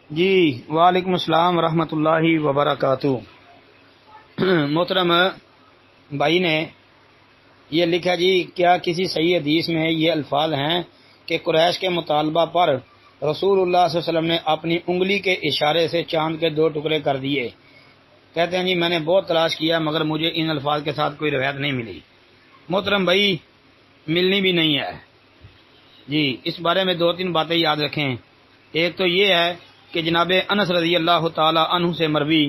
جی وعلیکم السلام ورحمۃ اللہ وبرکاتہ۔ محترم بھائی نے یہ لکھا جی، کیا کسی صحیح حدیث میں یہ الفاظ ہیں کہ قریش کے مطالبہ پر رسول اللہ صلی اللہ علیہ وسلم نے اپنی انگلی کے اشارے سے چاند کے 2 ٹکڑے کر دیے؟ کہتے ہیں جی میں نے بہت تلاش کیا مگر مجھے ان الفاظ کے ساتھ کوئی روایت نہیں ملی۔ محترم بھائی ملنی بھی نہیں ہے جی۔ اس بارے میں 2-3 باتیں یاد رکھیں۔ ایک تو یہ ہے کہ جناب انس رضی اللہ تعالی عنہ سے مروی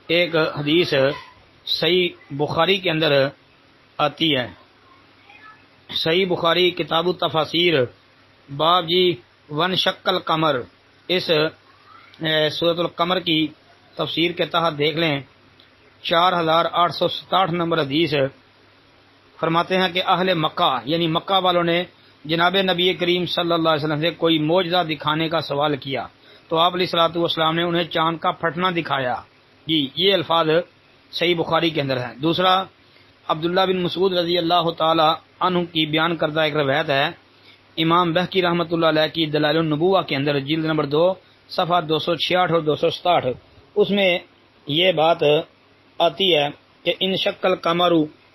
ایک حدیث صحیح بخاری کے اندر آتی ہے۔ صحیح بخاری کتاب التفاسیر باب جی ون شکل قمر، اس سورۃ القمر کی تفسیر کے تحت دیکھ لیں، 4867 نمبر حدیث فرماتے ہیں کہ اہل مکہ یعنی مکہ والوں نے جناب نبی کریم صلی اللہ علیہ وسلم سے کوئی معجزہ دکھانے کا سوال کیا تو آپ علیہ الصلوۃ والسلام نے انہیں چاند کا پھٹنا دکھایا جی۔ یہ الفاظ صحیح بخاری کے اندر ہیں۔ دوسرا، عبداللہ بن مسعود رضی اللہ تعالی عنہ کی بیان کردہ ایک روایت ہے، امام بہقی رحمۃ اللہ علیہ کی دلائل النبوہ کے اندر جلد نمبر 2 صفحہ 266 اور 267، اس میں یہ بات آتی ہے کہ ان شکل قمر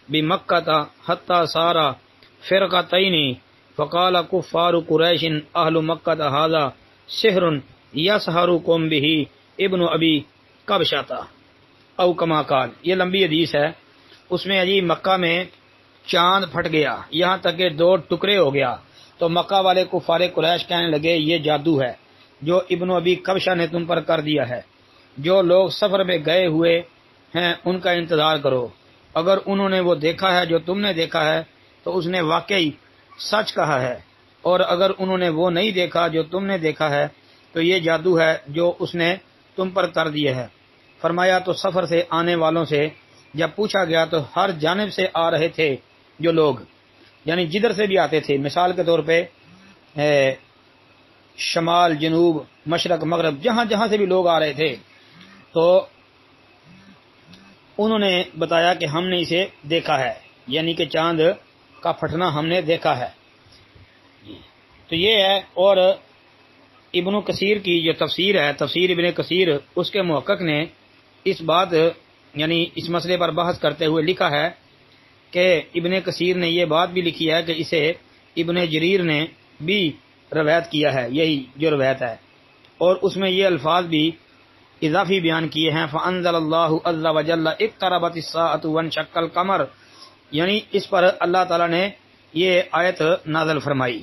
بمکہ حتی سارا فرقتین فقال کفار قریش اہل مکہ ھذا سحر یسحرکم بہ ابن ابی کبشۃ او کما قال۔ یہ لمبی حدیث ہے، اس میں عجیب مکہ میں چاند پھٹ گیا یہاں تک کہ 2 ٹکڑے ہو گیا تو مکہ والے کفار قریش کہنے لگے یہ جادو ہے جو ابن ابی کبشہ نے تم پر کر دیا ہے۔ جو لوگ سفر میں گئے ہوئے ہیں ان کا انتظار کرو، اگر انہوں نے وہ دیکھا ہے جو تم نے دیکھا ہے تو اس نے واقعی سچ کہا ہے، اور اگر انہوں نے وہ نہیں دیکھا جو تم نے دیکھا ہے تو یہ جادو ہے جو اس نے تم پر کر دیا ہے۔ فرمایا تو سفر سے آنے والوں سے جب پوچھا گیا تو ہر جانب سے آ رہے تھے جو لوگ، یعنی جدھر سے بھی آتے تھے، مثال کے طور پہ شمال جنوب مشرق مغرب جہاں جہاں سے بھی لوگ آ رہے تھے تو انہوں نے بتایا کہ ہم نے اسے دیکھا ہے، یعنی کہ چاند کا پھٹنا ہم نے دیکھا ہے۔ تو یہ ہے، اور ابن کثیر کی جو تفسیر ہے، تفسیر ابن کثیر، اس کے محقق نے اس بات یعنی اس مسئلے پر بحث کرتے ہوئے لکھا ہے کہ ابن کثیر نے یہ بات بھی لکھی ہے کہ اسے ابن جریر نے بھی روایت کیا ہے، یہی جو روایت ہے، اور اس میں یہ الفاظ بھی اضافی بیان کیے ہیں، فَأَنزَلَ اللَّهُ عَزَّ وَجَلَّ اقْتَرَبَتِ السَّاعَةُ وَانشَقَّ الْقَمَرُ، یعنی اس پر اللہ تعالیٰ نے یہ آیت نازل فرمائی۔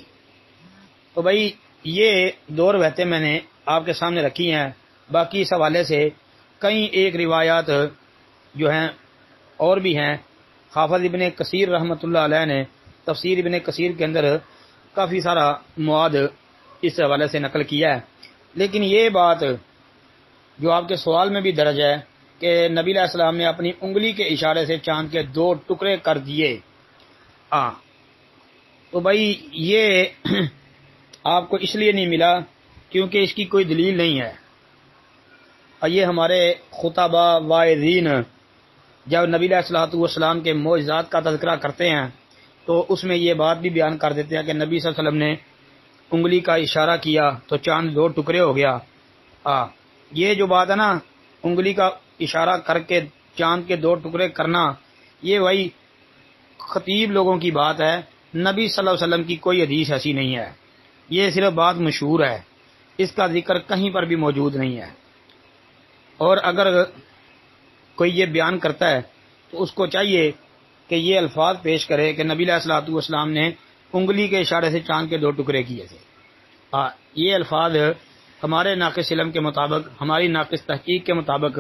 تو بھائی یہ 2 روایتیں میں نے آپ کے سامنے رکھی ہیں، باقی اس حوالے سے کئی ایک روایات جو ہیں اور بھی ہیں۔ حافظ ابن کثیر رحمۃ اللہ علیہ نے تفسیر ابن کثیر کے اندر کافی سارا مواد اس حوالے سے نقل کیا ہے، لیکن یہ بات جو آپ کے سوال میں بھی درج ہے کہ نبی علیہ السلام نے اپنی انگلی کے اشارے سے چاند کے 2 ٹکڑے کر دیے، تو بھائی یہ آپ کو اس لیے نہیں ملا کیونکہ اس کی کوئی دلیل نہیں ہے۔ اور یہ ہمارے خطبہ واعظین جب نبی علیہ الصلوۃ والسلام کے معجزات کا تذکرہ کرتے ہیں تو اس میں یہ بات بھی بیان کر دیتے ہیں کہ نبی صلی اللہ علیہ وسلم نے انگلی کا اشارہ کیا تو چاند 2 ٹکڑے ہو گیا۔ یہ جو بات ہے نا، انگلی کا اشارہ کر کے چاند کے 2 ٹکڑے کرنا، یہ وہی خطیب لوگوں کی بات ہے، نبی صلی اللہ علیہ وسلم کی کوئی حدیث ایسی نہیں ہے، یہ صرف بات مشہور ہے، اس کا ذکر کہیں پر بھی موجود نہیں ہے۔ اور اگر کوئی یہ بیان کرتا ہے تو اس کو چاہیے کہ یہ الفاظ پیش کرے کہ نبی علیہ الصلوۃ والسلام نے انگلی کے اشارے سے چاند کے 2 ٹکڑے کیے تھے۔ یہ الفاظ ہمارے ناقص علم کے مطابق، ہماری ناقص تحقیق کے مطابق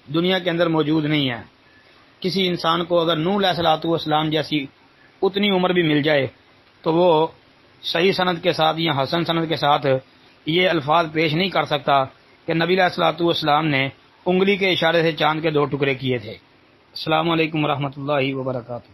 دنیا کے اندر موجود نہیں ہے۔ کسی انسان کو اگر نوح علیہ الصلوۃ والسلام جیسی اتنی عمر بھی مل جائے تو وہ صحیح سند کے ساتھ یا حسن سند کے ساتھ یہ الفاظ پیش نہیں کر سکتا کہ نبی علیہ الصلوۃ والسلام نے انگلی کے اشارے سے چاند کے 2 ٹکڑے کیے تھے۔ السلام علیکم ورحمۃ اللہ وبرکاتہ۔